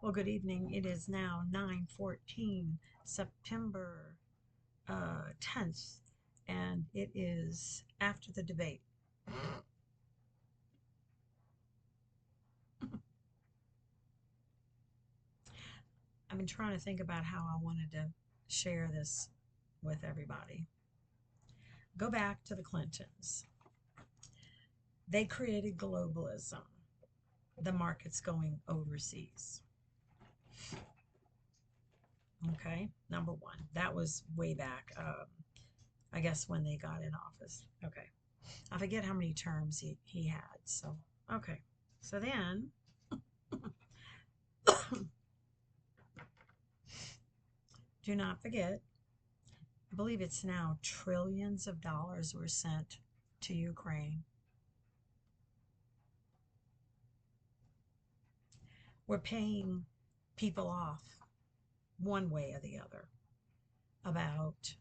Well, good evening. It is now 9:14, September 10th, and it is after the debate. I've been trying to think about how I wanted to share this with everybody. Go back to the Clintons. They created globalism, the markets going overseas. Okay, number one. That was way back, I guess, when they got in office. Okay. I forget how many terms he had. So, okay. So then, do not forget, I believe it's now trillions of dollars were sent to Ukraine. We're paying people off one way or the other about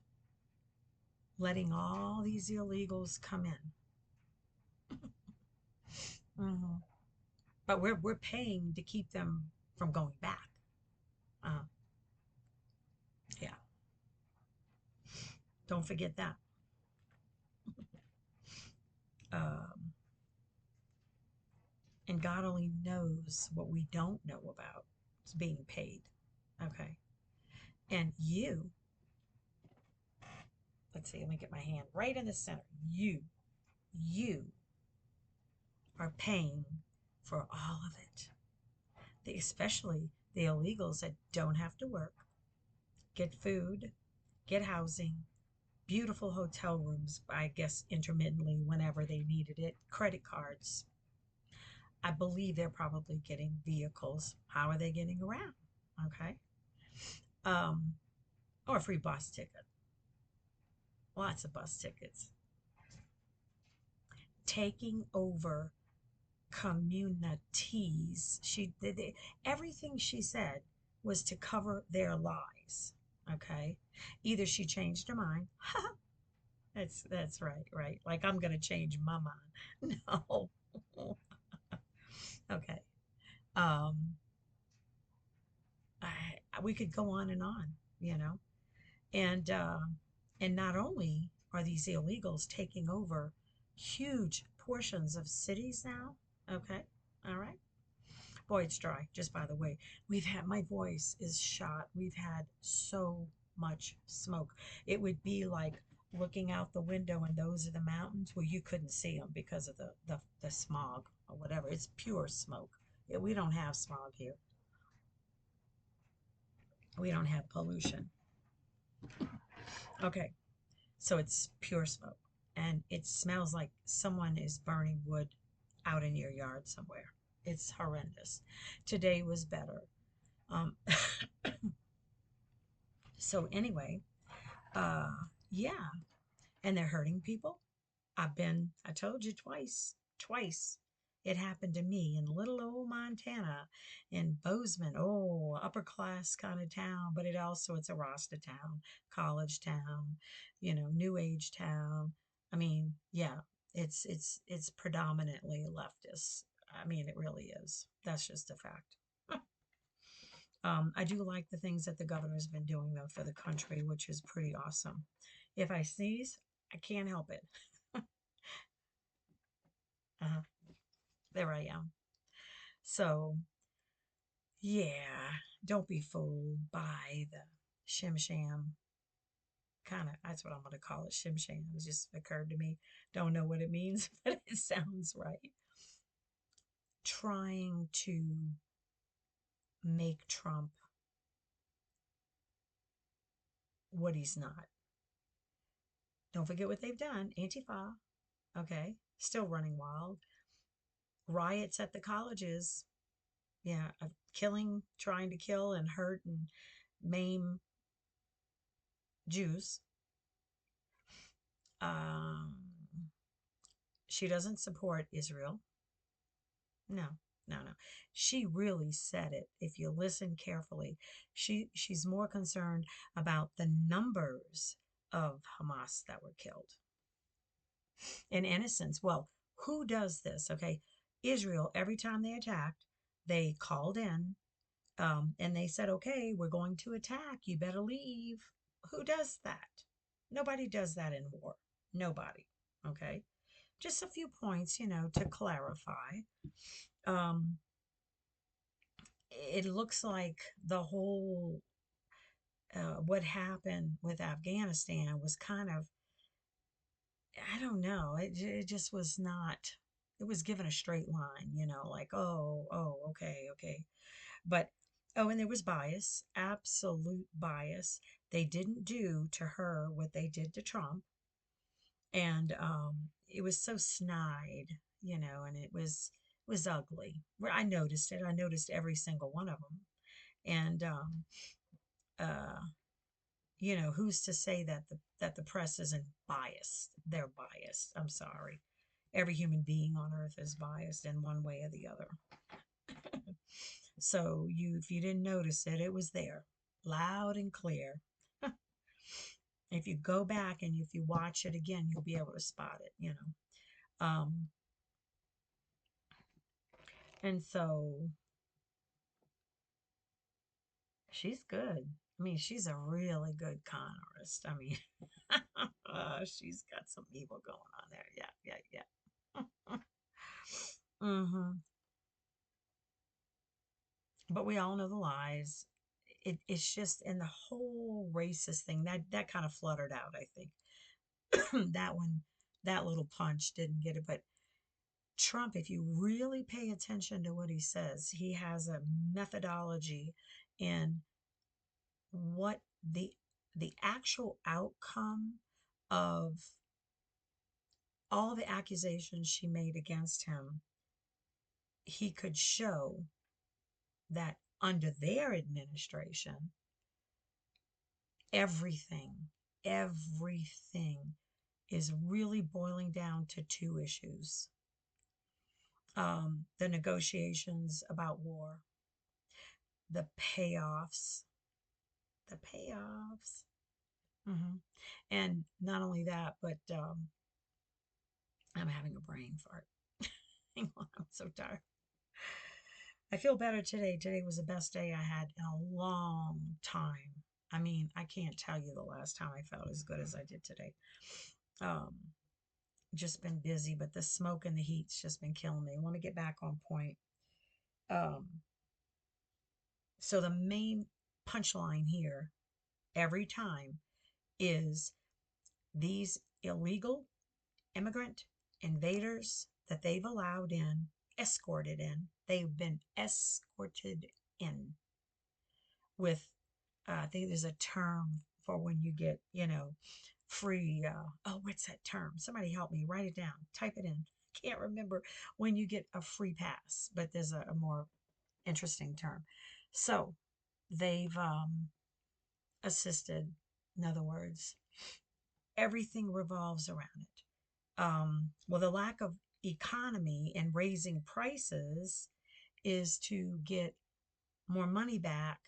letting all these illegals come in. Hmm. But we're paying to keep them from going back. Uh, yeah, don't forget that. Um, and God only knows what we don't know about. It's being paid. Okay. And you, let's see, let me get my hand right in the center. You are paying for all of it. Especially the illegals that don't have to work, get food, get housing, beautiful hotel rooms, I guess intermittently whenever they needed it, credit cards. I believe they're probably getting vehicles. How are they getting around? Okay. Um, or a free bus ticket. Lots of bus tickets. Taking over communities. Everything she said was to cover their lies. Okay, either she changed her mind. That's right, right. Like I'm gonna change my mind. No. Okay. Um, we could go on and on, you know, and uh, and not only are these illegals taking over huge portions of cities now. Okay, all right. Boy, it's dry, just by the way. My voice is shot. We've had so much smoke. It would be like looking out the window and those are the mountains where you couldn't see them because of the smog or whatever. It's pure smoke. Yeah, we don't have smog here. We don't have pollution. Okay, so it's pure smoke. And it smells like someone is burning wood out in your yard somewhere. It's horrendous. Today was better. Um, so anyway, uh, yeah, and they're hurting people. I told you twice. It happened to me in little old Montana, in Bozeman. Oh, upper class kind of town, but it's a Rasta town, college town, new age town. I mean, yeah, it's predominantly leftist. I mean, it really is. That's just a fact. I do like the things that the governor's been doing though for the country, which is pretty awesome. If I sneeze, I can't help it. uh, there I am. So yeah, don't be fooled by the shim sham. Kind of, that's what I'm going to call it. Shim sham. It just occurred to me. Don't know what it means, but it sounds right. Trying to make Trump what he's not. Don't forget what they've done. Antifa, okay, still running wild. Riots at the colleges, yeah, of killing, trying to kill and hurt and maim Jews. Um, she doesn't support Israel. No, no. She really said it. If you listen carefully, she's more concerned about the numbers of Hamas that were killed and innocents. Well, who does this? Okay, Israel. Every time they attacked, they called in And they said, okay, we're going to attack. You better leave. Who does that? Nobody does that in war. Nobody. Okay. Just a few points, to clarify. Um, it looks like the whole what happened with Afghanistan was kind of, I don't know, it just was not, it was given a straight line, like, oh, okay, okay. But, oh, and there was bias, absolute bias. They didn't do to her what they did to Trump. And it was so snide, and it was ugly. Where I noticed it. I noticed every single one of them. And uh, who's to say that the press isn't biased? They're biased. I'm sorry. Every human being on earth is biased in one way or the other. So if you didn't notice it, it was there, loud and clear. If you go back and if you watch it again, you'll be able to spot it. And so she's good. I mean, she's a really good con artist. I mean, she's got some evil going on there. Yeah, yeah, yeah. hmm But we all know the lies. It's just, and the whole racist thing that kind of fluttered out, I think. That one, that little punch didn't get it. But Trump, if you really pay attention to what he says, he has a methodology in what the actual outcome of all the accusations she made against him. He could show that under their administration, everything, everything is really boiling down to two issues: the negotiations about war, the payoffs, the payoffs. hmm And not only that, but I'm having a brain fart. Hang on, I'm so tired. I feel better today. Today was the best day I had in a long time. I mean, I can't tell you the last time I felt as good as I did today. Um, just been busy, but the smoke and the heat's just been killing me. Let me get back on point. Um, so the main punchline here every time is these illegal immigrant invaders that they've allowed in, escorted in, they've been escorted in with, I think there's a term for when you get, free, oh, what's that term? Somebody help me, write it down, type it in. Can't remember when you get a free pass, but there's a more interesting term. So they've assisted, in other words, everything revolves around it. Well, the lack of economy and raising prices is to get more money back,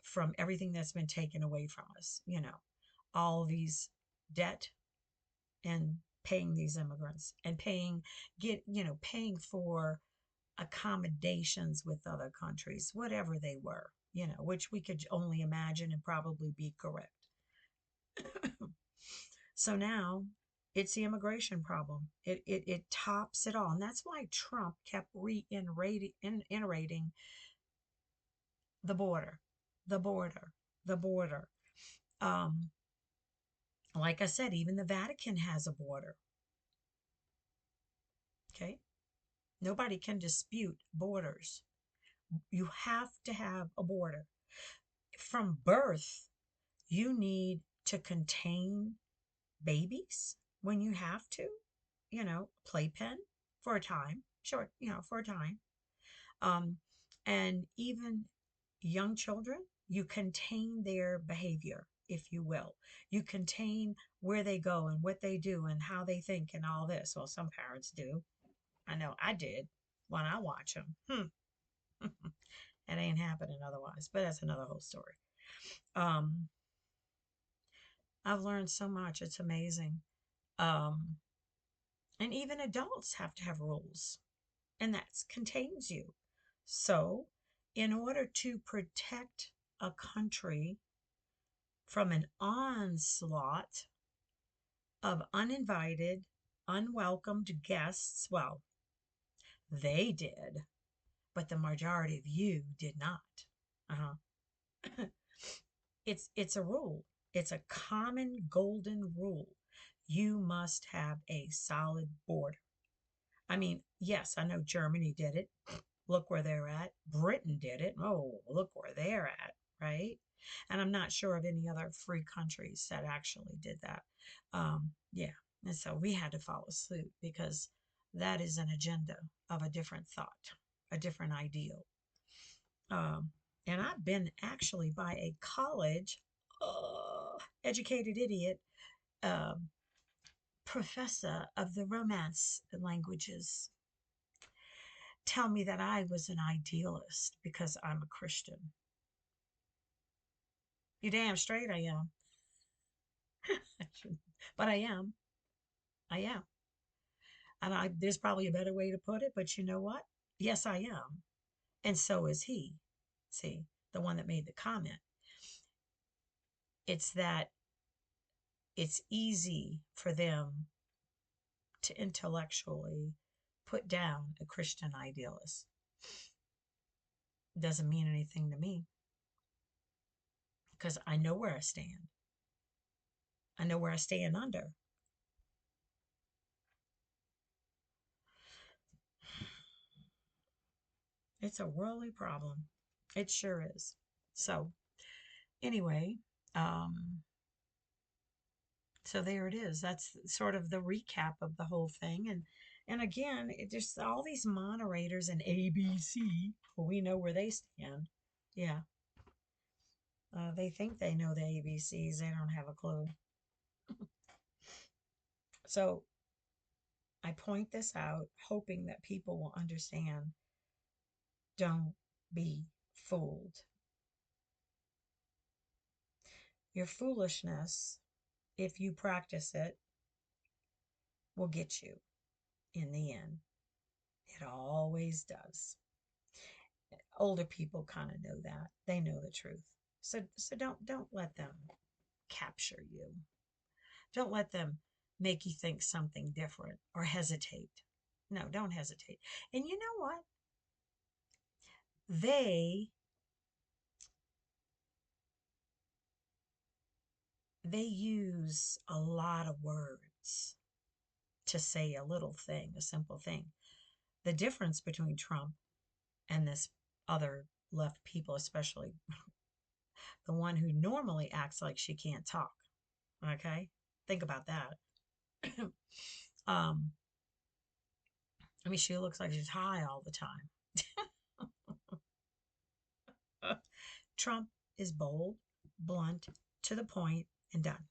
from everything that's been taken away from us, all these debt, and paying these immigrants, and paying for accommodations with other countries, whatever they were, which we could only imagine and probably be correct. So now it's the immigration problem. It tops it all. And that's why Trump kept reiterating the border, the border, the border. Um, like I said, even the Vatican has a border. Okay. Nobody can dispute borders. You have to have a border. From birth, you need to contain babies when you have to, playpen for a time, short, for a time. Um, and even young children, you contain their behavior, if you will. You contain where they go and what they do and how they think and all this. Well, some parents do. I know I did when I watch them. It ain't happening otherwise, but that's another whole story. Um, I've learned so much. It's amazing. Um, and even adults have to have rules, and that contains you. So in order to protect a country from an onslaught of uninvited, unwelcomed guests, well, they did, but the majority of you did not. Uh-huh. It's a rule. It's a common golden rule. You must have a solid border. I mean, yes, I know Germany did it. Look where they're at. Britain did it. Oh, look where they're at, right? And I'm not sure of any other free countries that actually did that. Yeah. And so we had to follow suit because that is an agenda of a different thought, a different ideal. Um, and I've been actually by a college educated idiot um, professor of the Romance languages tell me that I was an idealist because I'm a Christian. You damn straight I am. But I am. I am. And there's probably a better way to put it, but you know what? Yes, I am. And so is he. See, the one that made the comment. It's that it's easy for them to intellectually put down a Christian idealist. Doesn't mean anything to me because I know where I stand. I know where I stand under. It's a worldly problem. It sure is. So, anyway, um, so there it is. That's sort of the recap of the whole thing. And again, it just all these moderators and ABC, well, we know where they stand. Yeah. They think they know the ABCs. They don't have a clue. So I point this out, hoping that people will understand. Don't be fooled. Your foolishness, if you practice it, will get you in the end. It always does. Older people kind of know that. They know the truth. So don't let them capture you. Don't let them make you think something different or hesitate. No, don't hesitate. And you know what? They they use a lot of words to say a little thing, a simple thing. The difference between Trump and this other left people, especially the one who normally acts like she can't talk. Okay? Think about that. um, I mean, she looks like she's high all the time. Trump is bold, blunt, to the point, and done.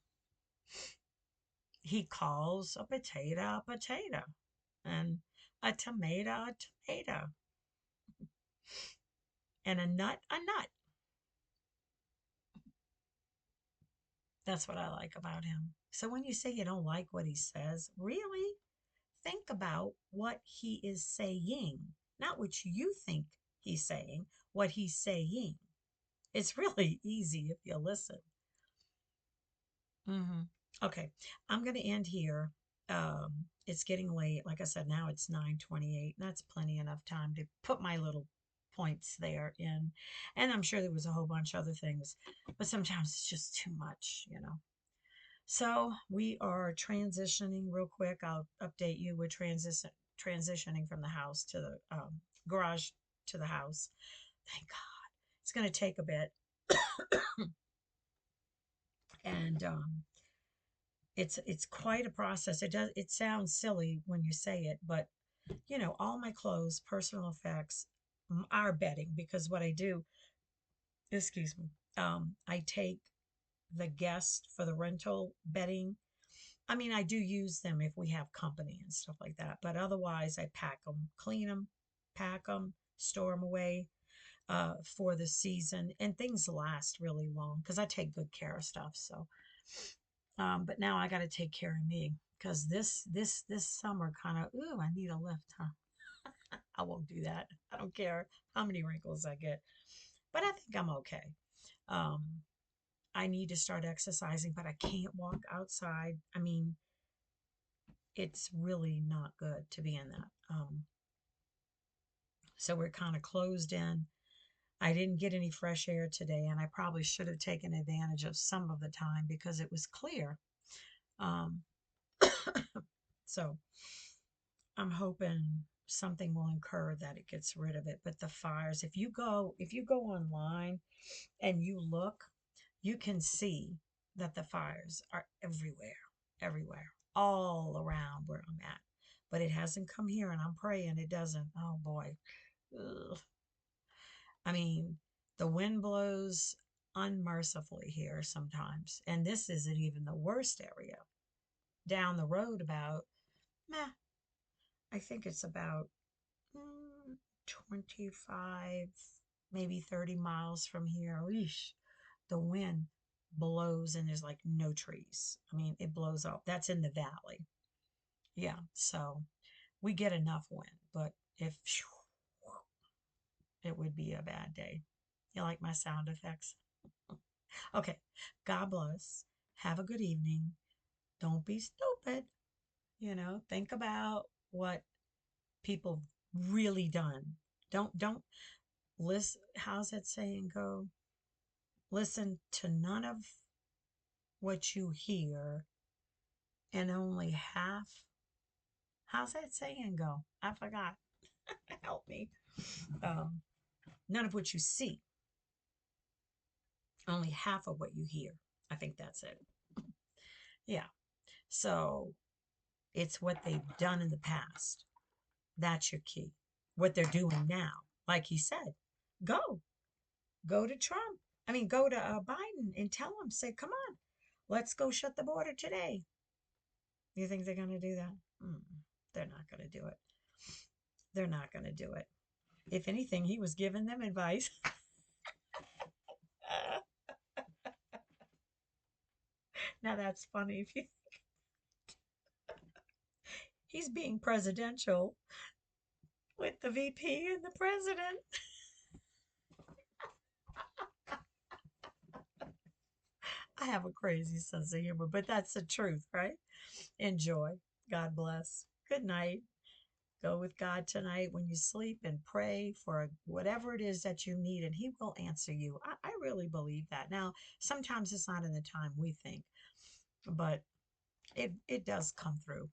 He calls a potato, and a tomato, and a nut, a nut. That's what I like about him. So when you say you don't like what he says, really think about what he is saying, not what you think he's saying, what he's saying. It's really easy if you listen. Hmm. Okay, I'm going to end here. It's getting late. Like I said, now it's 9:28. That's plenty enough time to put my little points there in. And I'm sure there was a whole bunch of other things, but sometimes it's just too much. So we are transitioning real quick. I'll update you. We're transitioning from the house to the garage to the house. Thank God. It's going to take a bit, and it's quite a process. It sounds silly when you say it, but all my clothes, personal effects, are bedding because what I do, excuse me, I take the guest for the rental bedding. I mean, I do use them if we have company and stuff like that, but otherwise I pack them, clean them, pack them, store them away for the season, and things last really long because I take good care of stuff. So, but now I got to take care of me because this summer kind of, ooh, I need a lift, huh? I won't do that. I don't care how many wrinkles I get, but I think I'm okay. Um, I need to start exercising, but I can't walk outside. I mean, it's really not good to be in that. So we're kind of closed in. I didn't get any fresh air today, and I probably should have taken advantage of some of the time because it was clear. Um, so I'm hoping something will incur that it gets rid of it. But the fires, if you go online and you look, you can see that the fires are everywhere, everywhere, all around where I'm at. But it hasn't come here, and I'm praying it doesn't. Oh boy. Ugh. I mean, the wind blows unmercifully here sometimes. And this isn't even the worst area. Down the road, about, meh, I think it's about 25, maybe 30 miles from here. Eesh, the wind blows and there's like no trees. I mean, it blows up. That's in the valley. Yeah. So we get enough wind, but if it would be a bad day. You like my sound effects? Okay. God bless. Have a good evening. Don't be stupid. Think about what people really done. Don't listen. How's that saying go? Listen to none of what you hear and only half. How's that saying go? I forgot. Help me. Um, None of what you see, only half of what you hear. I think that's it. Yeah. So it's what they've done in the past. That's your key. What they're doing now. Like he said, go. Go to Trump. I mean, go to Biden and tell him, say, come on, let's go shut the border today. You think they're going to do that? They're not going to do it. They're not going to do it. If anything, he was giving them advice. Now that's funny. He's being presidential with the VP and the president. I have a crazy sense of humor, but that's the truth, right? Enjoy. God bless. Good night. Go with God tonight when you sleep and pray for whatever it is that you need, and He will answer you. I really believe that. Now, sometimes it's not in the time we think, but it does come through.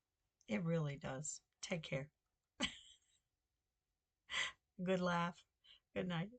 It really does. Take care. Good laugh. Good night.